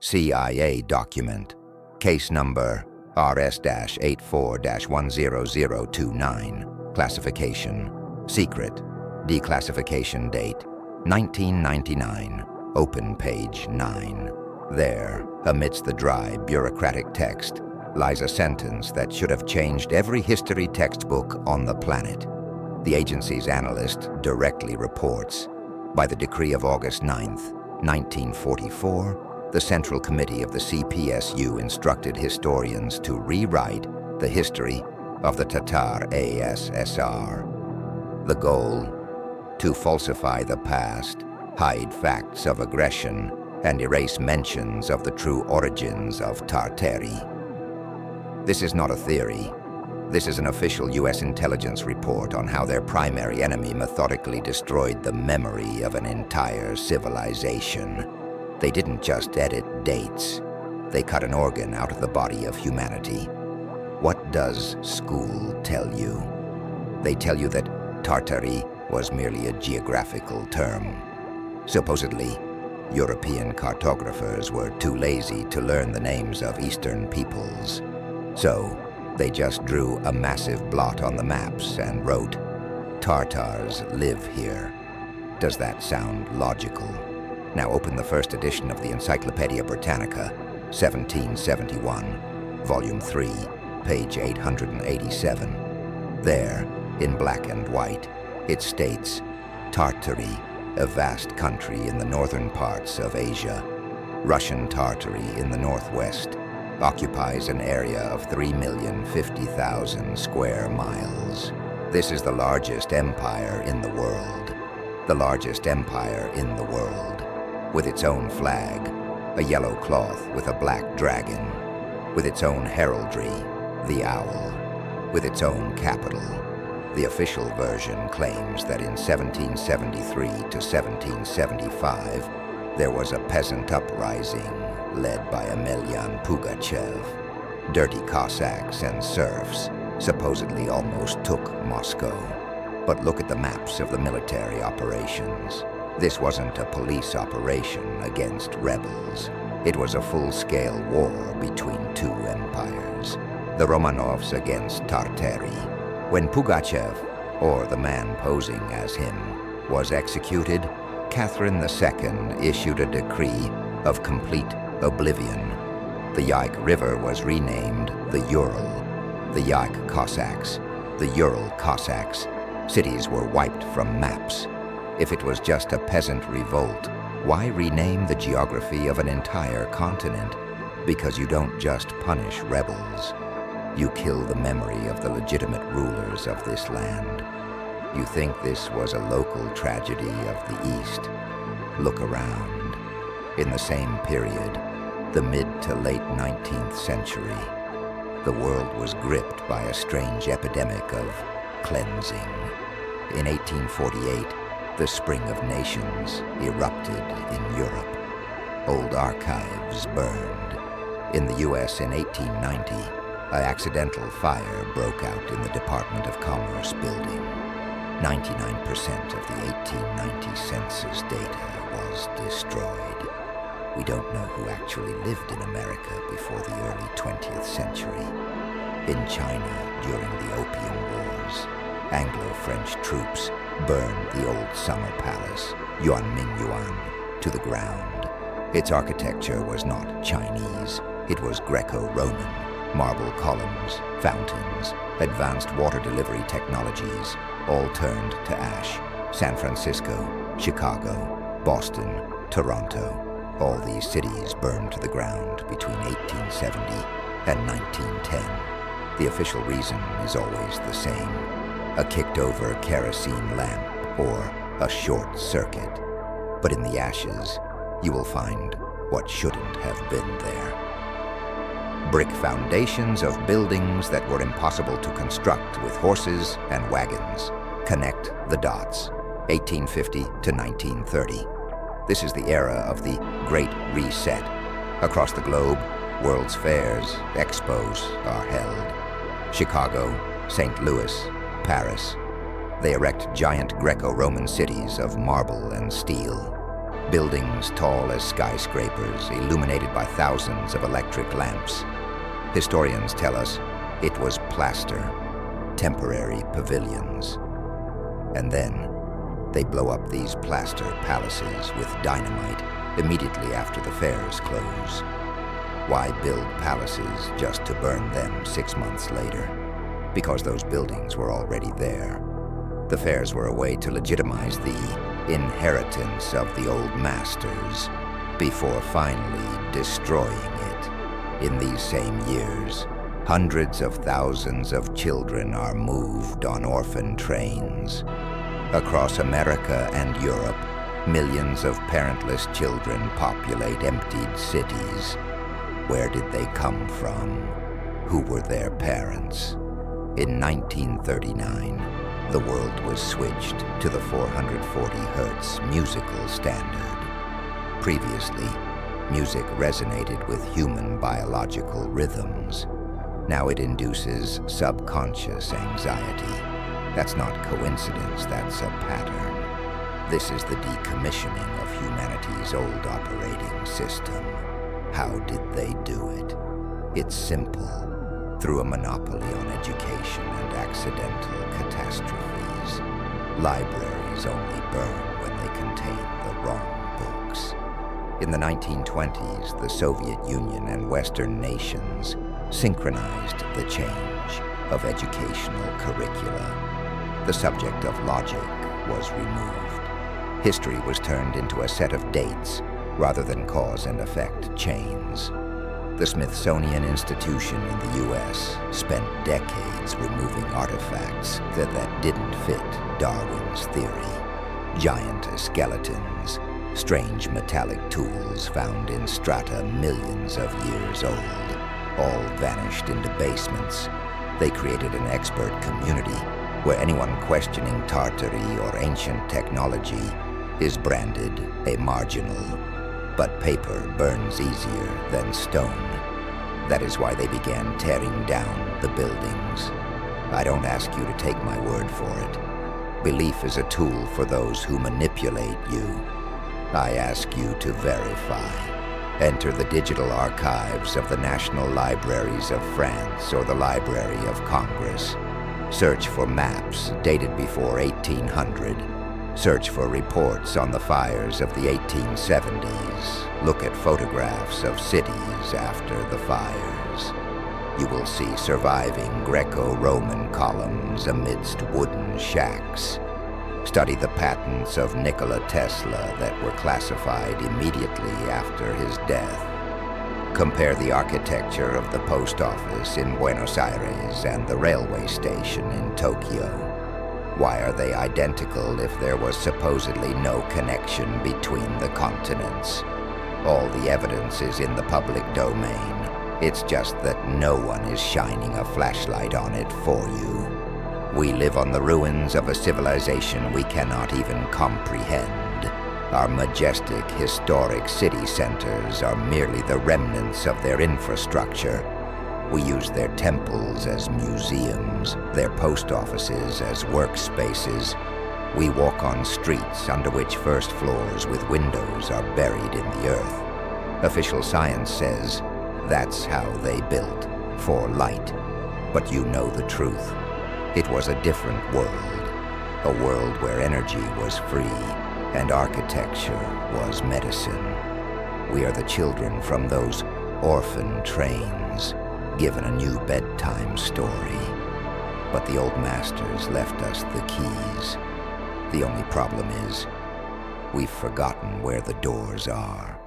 CIA document, case number RS-84-10029, classification, secret, declassification date, 1999, open page 9. There, amidst the dry, bureaucratic text, lies a sentence that should have changed every history textbook on the planet. The agency's analyst directly reports, by the decree of August 9th, 1944, the Central Committee of the CPSU instructed historians to rewrite the history of the Tatar ASSR. The goal? To falsify the past, hide facts of aggression, and erase mentions of the true origins of Tartary. This is not a theory. This is an official U.S. intelligence report on how their primary enemy methodically destroyed the memory of an entire civilization. They didn't just edit dates. They cut an organ out of the body of humanity. What does school tell you? They tell you that Tartary was merely a geographical term. Supposedly, European cartographers were too lazy to learn the names of Eastern peoples. So, they just drew a massive blot on the maps and wrote, "Tartars live here." Does that sound logical? Now open the first edition of the Encyclopædia Britannica, 1771, Volume 3, page 887. There, in black and white, it states, Tartary, a vast country in the northern parts of Asia. Russian Tartary in the northwest occupies an area of 3,050,000 square miles. This is the largest empire in the world. The largest empire in the world. With its own flag, a yellow cloth with a black dragon. With its own heraldry, the owl. With its own capital. The official version claims that in 1773 to 1775, there was a peasant uprising led by Napoleon Pugachev. Dirty Cossacks and serfs supposedly almost took Moscow. But look at the maps of the military operations. This wasn't a police operation against rebels. It was a full-scale war between two empires. The Romanovs against Tartary. When Pugachev, or the man posing as him, was executed, Catherine II issued a decree of complete oblivion. The Yaik River was renamed the Ural. The Yaik Cossacks, the Ural Cossacks. Cities were wiped from maps. If it was just a peasant revolt, why rename the geography of an entire continent? Because you don't just punish rebels. You kill the memory of the legitimate rulers of this land. You think this was a local tragedy of the East? Look around. In the same period, the mid to late 19th century, the world was gripped by a strange epidemic of cleansing. In 1848, the Spring of Nations erupted in Europe. Old archives burned. In the U.S. in 1890, an accidental fire broke out in the Department of Commerce building. 99% of the 1890 census data was destroyed. We don't know who actually lived in America before the early 20th century. In China, during the Opium Wars, Anglo-French troops burned the old summer palace, Yuanmingyuan, to the ground. Its architecture was not Chinese. It was Greco-Roman. Marble columns, fountains, advanced water delivery technologies, all turned to ash. San Francisco, Chicago, Boston, Toronto, all these cities burned to the ground between 1870 and 1910. The official reason is always the same: a kicked-over kerosene lamp or a short circuit. But in the ashes, you will find what shouldn't have been there. Brick foundations of buildings that were impossible to construct with horses and wagons. Connect the dots. 1850 to 1930. This is the era of the Great Reset. Across the globe, World's Fairs, expos are held. Chicago, St. Louis, Paris. They erect giant Greco-Roman cities of marble and steel. Buildings tall as skyscrapers, illuminated by thousands of electric lamps. Historians tell us it was plaster, temporary pavilions. And then they blow up these plaster palaces with dynamite immediately after the fairs close. Why build palaces just to burn them 6 months later? Because those buildings were already there. The fairs were a way to legitimize the inheritance of the old masters before finally destroying it. In these same years, hundreds of thousands of children are moved on orphan trains. Across America and Europe, millions of parentless children populate emptied cities. Where did they come from? Who were their parents? In 1939, the world was switched to the 440 Hz musical standard. Previously, music resonated with human biological rhythms. Now it induces subconscious anxiety. That's not coincidence, that's a pattern. This is the decommissioning of humanity's old operating system. How did they do it? It's simple. Through a monopoly on education and accidental catastrophes. Libraries only burn when they contain the wrong books. In the 1920s, the Soviet Union and Western nations synchronized the change of educational curricula. The subject of logic was removed. History was turned into a set of dates rather than cause and effect chains. The Smithsonian Institution in the U.S. spent decades removing artifacts that didn't fit Darwin's theory. Giant skeletons, strange metallic tools found in strata millions of years old, all vanished into basements. They created an expert community where anyone questioning Tartary or ancient technology is branded a marginal. But paper burns easier than stone. That is why they began tearing down the buildings. I don't ask you to take my word for it. Belief is a tool for those who manipulate you. I ask you to verify. Enter the digital archives of the National Libraries of France or the Library of Congress. Search for maps dated before 1800. Search for reports on the fires of the 1870s. Look at photographs of cities after the fires. You will see surviving Greco-Roman columns amidst wooden shacks. Study the patents of Nikola Tesla that were classified immediately after his death. Compare the architecture of the post office in Buenos Aires and the railway station in Tokyo. Why are they identical if there was supposedly no connection between the continents? All the evidence is in the public domain. It's just that no one is shining a flashlight on it for you. We live on the ruins of a civilization we cannot even comprehend. Our majestic, historic city centers are merely the remnants of their infrastructure. We use their temples as museums, their post offices as workspaces. We walk on streets under which first floors with windows are buried in the earth. Official science says that's how they built, for light. But you know the truth. It was a different world, a world where energy was free and architecture was medicine. We are the children from those orphan trains, given a new bedtime story. But the old masters left us the keys. The only problem is, we've forgotten where the doors are.